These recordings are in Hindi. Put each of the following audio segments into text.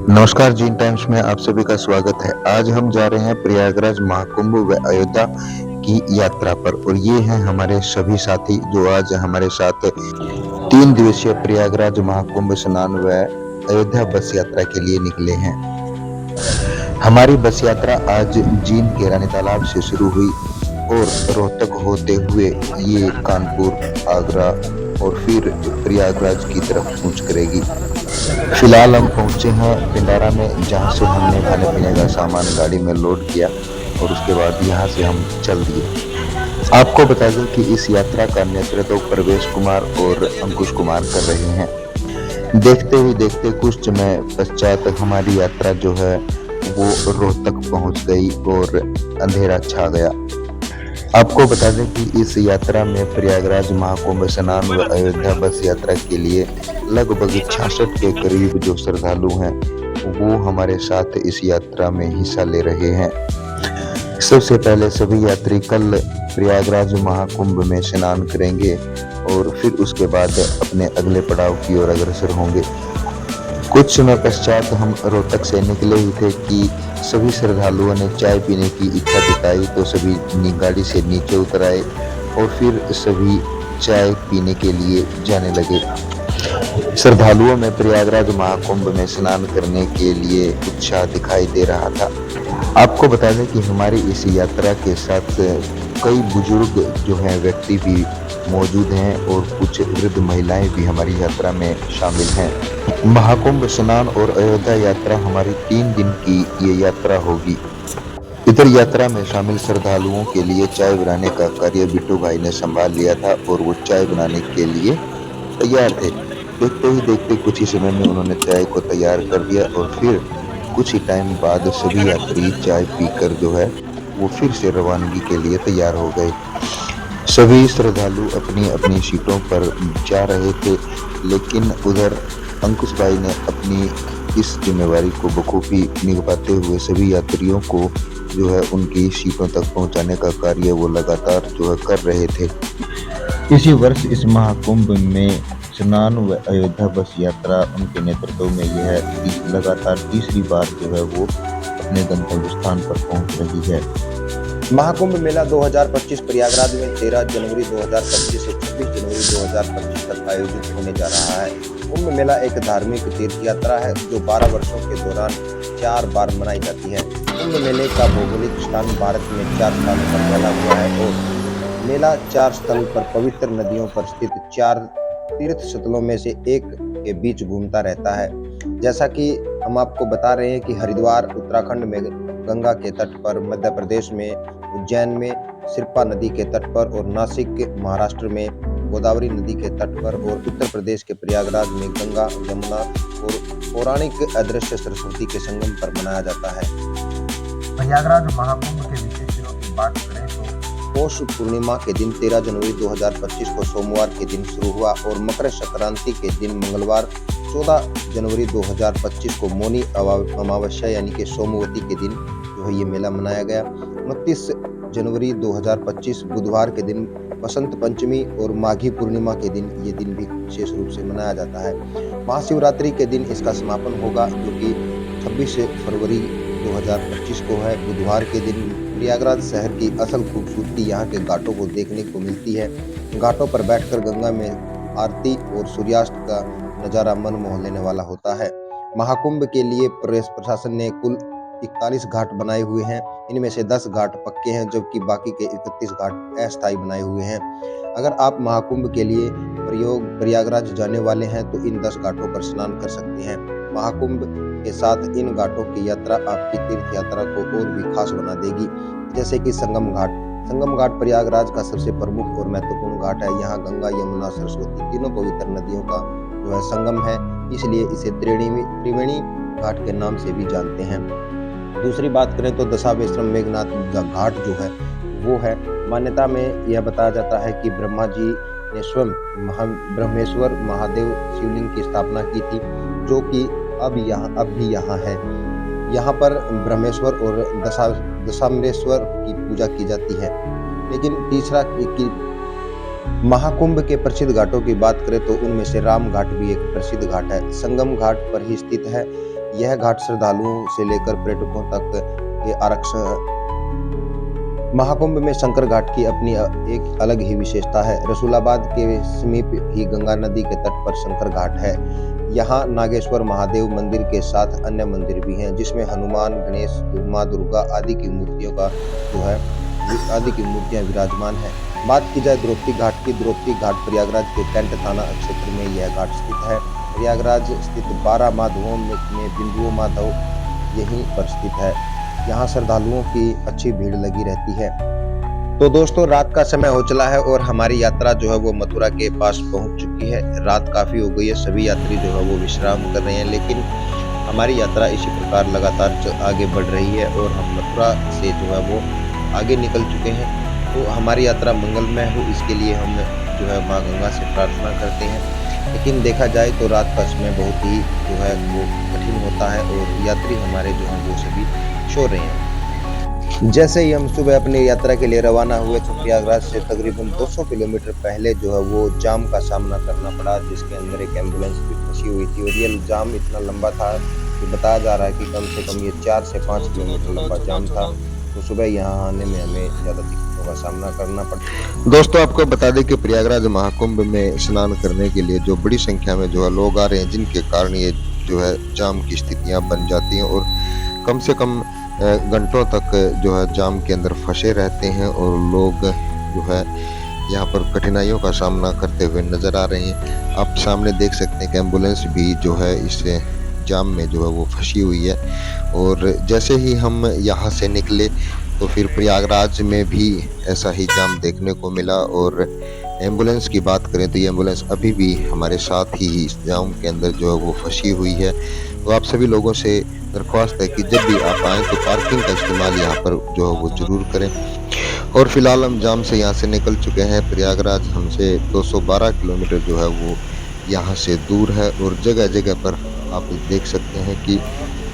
नमस्कार, जीन टाइम्स में आप सभी का स्वागत है। आज हम जा रहे हैं प्रयागराज महाकुंभ व अयोध्या की यात्रा पर और ये हैं हमारे सभी साथी जो आज हमारे साथ 3 दिवसीय प्रयागराज महाकुंभ स्नान व अयोध्या बस यात्रा के लिए निकले हैं। हमारी बस यात्रा आज जींद के रानी तालाब से शुरू हुई और रोहतक होते हुए ये कानपुर, आगरा और फिर प्रयागराज की तरफ कूच करेगी। फिलहाल हम पहुंचे हैं पिंडारा में, जहां से हमने खाने पीने का सामान गाड़ी में लोड किया और उसके बाद यहां से हम चल दिए। आपको बता दें कि इस यात्रा का नेतृत्व प्रवेश कुमार और अंकुश कुमार कर रहे हैं। देखते ही देखते कुछ समय पश्चात हमारी यात्रा जो है वो रोहतक पहुंच गई और अंधेरा छा गया। आपको बता दें कि इस यात्रा में प्रयागराज महाकुंभ स्नान व अयोध्या बस यात्रा के लिए लगभग 66 के करीब जो श्रद्धालु हैं वो हमारे साथ इस यात्रा में हिस्सा ले रहे हैं। सबसे पहले सभी यात्री कल प्रयागराज महाकुंभ में स्नान करेंगे और फिर उसके बाद अपने अगले पड़ाव की ओर अग्रसर होंगे। कुछ समय पश्चात हम रोहतक से निकले ही थे कि सभी श्रद्धालुओं ने चाय पीने की इच्छा जताई, तो सभी गाड़ी से नीचे उतर आए और फिर सभी चाय पीने के लिए जाने लगे। श्रद्धालुओं में प्रयागराज महाकुंभ में स्नान करने के लिए उत्साह दिखाई दे रहा था। आपको बता दें कि हमारी इस यात्रा के साथ कई बुजुर्ग जो हैं व्यक्ति भी मौजूद हैं और कुछ वृद्ध महिलाएं भी हमारी यात्रा में शामिल हैं। महाकुंभ स्नान और अयोध्या यात्रा हमारी 3 दिन की ये यात्रा होगी। इधर यात्रा में शामिल श्रद्धालुओं के लिए चाय बनाने का कार्य बिट्टू भाई ने संभाल लिया था और वो चाय बनाने के लिए तैयार थे। देखते ही देखते कुछ ही समय में उन्होंने चाय को तैयार कर दिया और फिर कुछ ही टाइम बाद सभी यात्री चाय पीकर जो है वो फिर से रवानगी के लिए तैयार हो गए। सभी श्रद्धालु अपनी अपनी सीटों पर जा रहे थे, लेकिन उधर अंकुश भाई ने अपनी इस जिम्मेवारी को बखूबी निभाते हुए सभी यात्रियों को जो है उनकी सीटों तक पहुंचाने का कार्य वो लगातार जो है कर रहे थे। इसी वर्ष इस महाकुंभ में स्नान व अयोध्या बस यात्रा उनके नेतृत्व में यह लगातार तीसरी बार जो है वो अपने गंतव्य स्थान पर पहुंच रही है। महाकुंभ मेला 2025 प्रयागराज में 13 जनवरी 2025 से 26 जनवरी 2025 तक आयोजित होने जा रहा है। कुंभ मेला एक धार्मिक तीर्थ यात्रा है जो 12 वर्षों के दौरान 4 बार मनाई जाती है। कुंभ मेले का भौगोलिक स्थान भारत में 4 स्थानों पर फैला हुआ है और मेला 4 स्थल पर पवित्र नदियों पर स्थित 4 तीर्थ स्थलों में से एक के बीच घूमता रहता है। जैसा कि हम आपको बता रहे हैं कि हरिद्वार उत्तराखंड में गंगा के तट पर, मध्य प्रदेश में उज्जैन में सिरपा नदी के तट पर और नासिक के महाराष्ट्र में गोदावरी नदी के तट पर और उत्तर प्रदेश के प्रयागराज में गंगा, यमुना और पौराणिक अदृश्य सरस्वती के संगम पर मनाया जाता है। प्रयागराज महाकुंभ के विशेषणों की बात करें तो पौष पूर्णिमा के दिन 13 जनवरी 2025 को सोमवार के दिन शुरू हुआ और मकर संक्रांति के दिन मंगलवार 14 जनवरी 2025 को मौनी अमावस्या यानी कि सोमवती के दिन जो है ये मेला मनाया गया। 29 जनवरी 2025 बुधवार के दिन बसंत पंचमी और माघी पूर्णिमा के दिन ये दिन भी विशेष रूप से मनाया जाता है। महाशिवरात्रि के दिन इसका समापन होगा जो कि 26 फरवरी 2025 को है। बुधवार के दिन प्रयागराज शहर की असल खूबसूरती यहाँ के घाटों को देखने को मिलती है। घाटों पर बैठकर गंगा में आरती और सूर्यास्त का नज़ारा मन मोह लेने वाला होता है। महाकुंभ के लिए प्रशासन ने कुल 41 घाट बनाए हुए हैं। इनमें से 10 घाट पक्के हैं जबकि बाकी के 31 घाट अस्थायी बनाए हुए हैं। अगर आप महाकुंभ के लिए प्रयागराज जाने वाले हैं तो इन 10 घाटों पर स्नान कर सकते हैं। महाकुंभ के साथ इन घाटों की यात्रा आपकी तीर्थ यात्रा को और भी खास बना देगी। जैसे कि संगम घाट प्रयागराज का सबसे प्रमुख और महत्वपूर्ण घाट है। यहाँ गंगा, यमुना, सरस्वती तीनों पवित्र नदियों का जो है संगम है, इसलिए इसे त्रिवेणी घाट के नाम से भी जानते हैं। दूसरी बात करें तो दशावेश्वरम मेघनाथ घाट जो है वो है। मान्यता में यह बताया जाता है कि ब्रह्मा जी ने स्वयं ब्रह्मेश्वर महादेव शिवलिंग की स्थापना की थी जो कि अब भी यहाँ है। यहाँ पर ब्रह्मेश्वर और दशाम्बरेश्वर की पूजा की जाती है। लेकिन तीसरा कि महाकुंभ के प्रसिद्ध घाटों की बात करें तो उनमें से राम घाट भी एक प्रसिद्ध घाट है। संगम घाट पर ही स्थित है। यह घाट श्रद्धालुओं से लेकर पर्यटकों तक के आरक्षण महाकुंभ में शंकर घाट की अपनी एक अलग ही विशेषता है। रसूलाबाद के समीप ही गंगा नदी के तट पर शंकर घाट है। यहाँ नागेश्वर महादेव मंदिर के साथ अन्य मंदिर भी हैं, जिसमें हनुमान, गणेश, माँ दुर्गा आदि की मूर्तियां विराजमान हैं। बात की जाए द्रौपदी घाट की, द्रौपदी घाट प्रयागराज के कैंट थाना क्षेत्र में यह घाट स्थित है। प्रयागराज स्थित 12 माधवों में बिंदु माधव यहीं पर स्थित है। यहाँ श्रद्धालुओं की अच्छी भीड़ लगी रहती है। तो दोस्तों, रात का समय हो चला है और हमारी यात्रा जो है वो मथुरा के पास पहुंच चुकी है। रात काफी हो गई है, सभी यात्री जो है वो विश्राम कर रहे हैं, लेकिन हमारी यात्रा इसी प्रकार लगातार आगे बढ़ रही है और हम मथुरा से जो है वो आगे निकल चुके हैं। तो हमारी यात्रा मंगलमय हो, इसके लिए हम जो है माँ गंगा से प्रार्थना करते हैं। लेकिन देखा जाए तो रात का समय बहुत ही जो है वो कठिन होता है और यात्री हमारे जो हैं वो सभी सो रहे हैं। जैसे ही हम सुबह अपनी यात्रा के लिए रवाना हुए तो प्रयागराज से तकरीबन 200 किलोमीटर पहले जो है वो जाम का सामना करना पड़ा, जिसके अंदर एक एम्बुलेंस भी फंसी हुई थी। और ये जाम इतना लंबा था कि बताया जा रहा है कि कम से कम ये 4 से 5 किलोमीटर लंबा जाम था। तो सुबह यहाँ आने में हमें ज़्यादा दिक्कतों का सामना करना पड़ा। दोस्तों, आपको बता दें कि प्रयागराज महाकुंभ में स्नान करने के लिए जो बड़ी संख्या में जो है लोग आ रहे हैं, जिनके कारण ये जो है जाम की स्थितियां बन जाती हैं और कम से कम घंटों तक जो है जाम के अंदर फंसे रहते हैं और लोग जो है यहाँ पर कठिनाइयों का सामना करते हुए नजर आ रहे हैं। आप सामने देख सकते हैं कि एम्बुलेंस भी जो है इस जाम में जो है वो फंसी हुई है। और जैसे ही हम यहाँ से निकले तो फिर प्रयागराज में भी ऐसा ही जाम देखने को मिला। और एम्बुलेंस की बात करें तो ये एम्बुलेंस अभी भी हमारे साथ ही इस जाम के अंदर जो है वो फंसी हुई है। तो आप सभी लोगों से दरख्वास्त है कि जब भी आप आएँ तो पार्किंग का इस्तेमाल यहाँ पर जो है वो ज़रूर करें। और फिलहाल हम जाम से यहाँ से निकल चुके हैं। प्रयागराज हमसे 212 किलोमीटर जो है वो यहाँ से दूर है और जगह जगह पर आप देख सकते हैं कि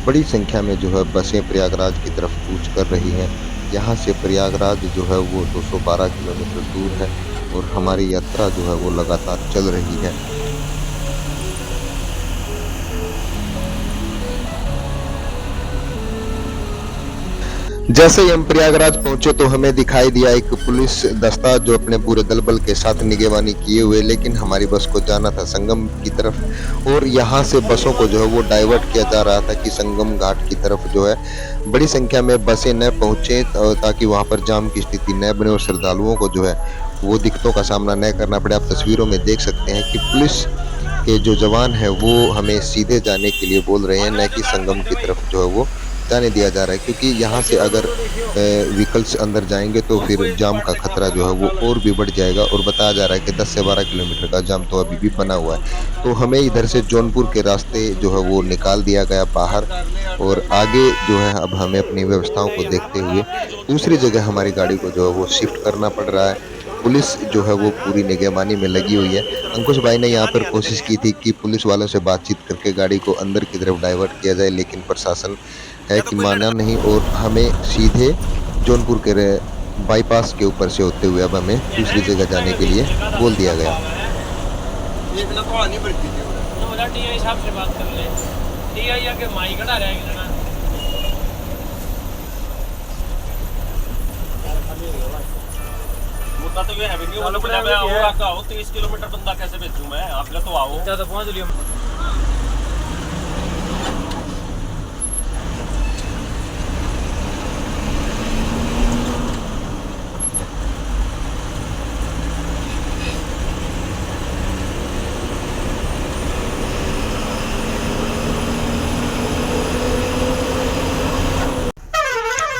बड़ी संख्या में जो है बसें प्रयागराज की तरफ कूच कर रही हैं। यहाँ से प्रयागराज जो है वो 212 किलोमीटर दूर है और हमारी यात्रा जो है वो लगातार चल रही है। जैसे ही हम प्रयागराज पहुंचे तो हमें दिखाई दिया एक पुलिस दस्ता जो अपने पूरे दल बल के साथ निगरानी किए हुए, लेकिन हमारी बस को जाना था संगम की तरफ और यहाँ से बसों को जो है वो डाइवर्ट किया जा रहा था कि संगम घाट की तरफ जो है बड़ी संख्या में बसें न पहुँचे ताकि वहाँ पर जाम की स्थिति न बने और श्रद्धालुओं को जो है वो दिक्कतों का सामना न करना पड़े। आप तस्वीरों में देख सकते हैं कि पुलिस के जो जवान हैं वो हमें सीधे जाने के लिए बोल रहे हैं, न कि संगम की तरफ जो है वो जाने दिया जा रहा है, क्योंकि यहाँ से अगर व्हीकल्स अंदर जाएंगे तो फिर जाम का खतरा जो है वो और भी बढ़ जाएगा। और बताया जा रहा है कि 10 से 12 किलोमीटर का जाम तो अभी भी बना हुआ है। तो हमें इधर से जौनपुर के रास्ते जो है वो निकाल दिया गया बाहर और आगे जो है अब हमें अपनी व्यवस्थाओं को देखते हुए दूसरी जगह हमारी गाड़ी को जो है वो शिफ्ट करना पड़ रहा है। पुलिस जो है वो पूरी निगरानी में लगी हुई है। अंकुश भाई ने यहाँ पर कोशिश की थी कि पुलिस वालों से बातचीत करके गाड़ी को अंदर की तरफ डाइवर्ट किया जाए, लेकिन प्रशासन है कि माना नहीं और हमें सीधे जौनपुर के बाईपास के ऊपर से होते हुए अब हमें दूसरी जगह जाने के लिए बोल दिया गया। मुद्दा तो ये है भी वो लोग मैं आऊंगा का हो 30 किलोमीटर बंदा कैसे भेजूं मैं, आप लोग तो आओ तो पहुंच लियो।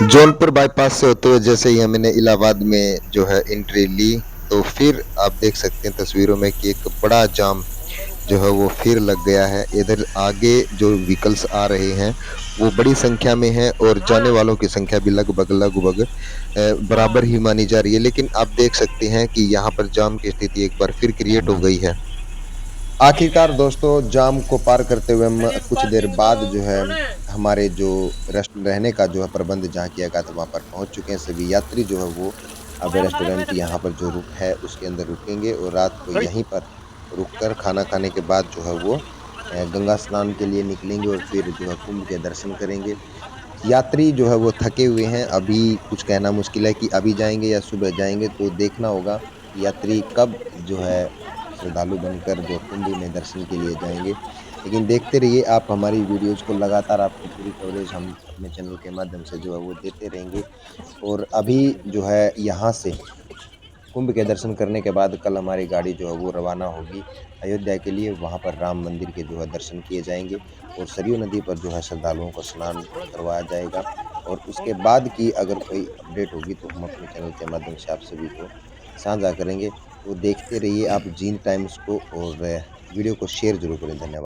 जौनपुर बाईपास से होते हुए जैसे ही हमने इलाहाबाद में जो है एंट्री ली तो फिर आप देख सकते हैं तस्वीरों में कि एक बड़ा जाम जो है वो फिर लग गया है। इधर आगे जो व्हीकल्स आ रहे हैं वो बड़ी संख्या में है और जाने वालों की संख्या भी लगभग बराबर ही मानी जा रही है। लेकिन आप देख सकते हैं कि यहाँ पर जाम की स्थिति एक बार फिर क्रिएट हो गई है। आखिरकार दोस्तों, जाम को पार करते हुए हम कुछ देर बाद जो है हमारे जो रहने का जो है प्रबंध जहाँ किया गया था वहाँ पर पहुँच चुके हैं। सभी यात्री जो है वो अब रेस्टोरेंट यहाँ पर जो रुक है उसके अंदर रुकेंगे और रात को यहीं पर रुककर खाना खाने के बाद जो है वो गंगा स्नान के लिए निकलेंगे और फिर जो है कुंभ के दर्शन करेंगे। यात्री जो है वो थके हुए हैं, अभी कुछ कहना मुश्किल है कि अभी जाएंगे या सुबह जाएंगे, तो देखना होगा यात्री कब जो है श्रद्धालु बनकर जो कुंभ में दर्शन के लिए जाएंगे। लेकिन देखते रहिए आप हमारी वीडियोज़ को, लगातार आपकी पूरी कवरेज हम अपने चैनल के माध्यम से जो है वो देते रहेंगे। और अभी जो है यहाँ से कुंभ के दर्शन करने के बाद कल हमारी गाड़ी जो है वो रवाना होगी अयोध्या के लिए। वहाँ पर राम मंदिर के जो है दर्शन किए जाएंगे और सरयू नदी पर जो है श्रद्धालुओं को स्नान करवाया जाएगा। और उसके बाद की अगर कोई अपडेट होगी तो हम अपने चैनल के माध्यम से आप सभी को साझा करेंगे। तो देखते रहिए आप जींद टाइम्स को और वीडियो को शेयर जरूर करें। धन्यवाद।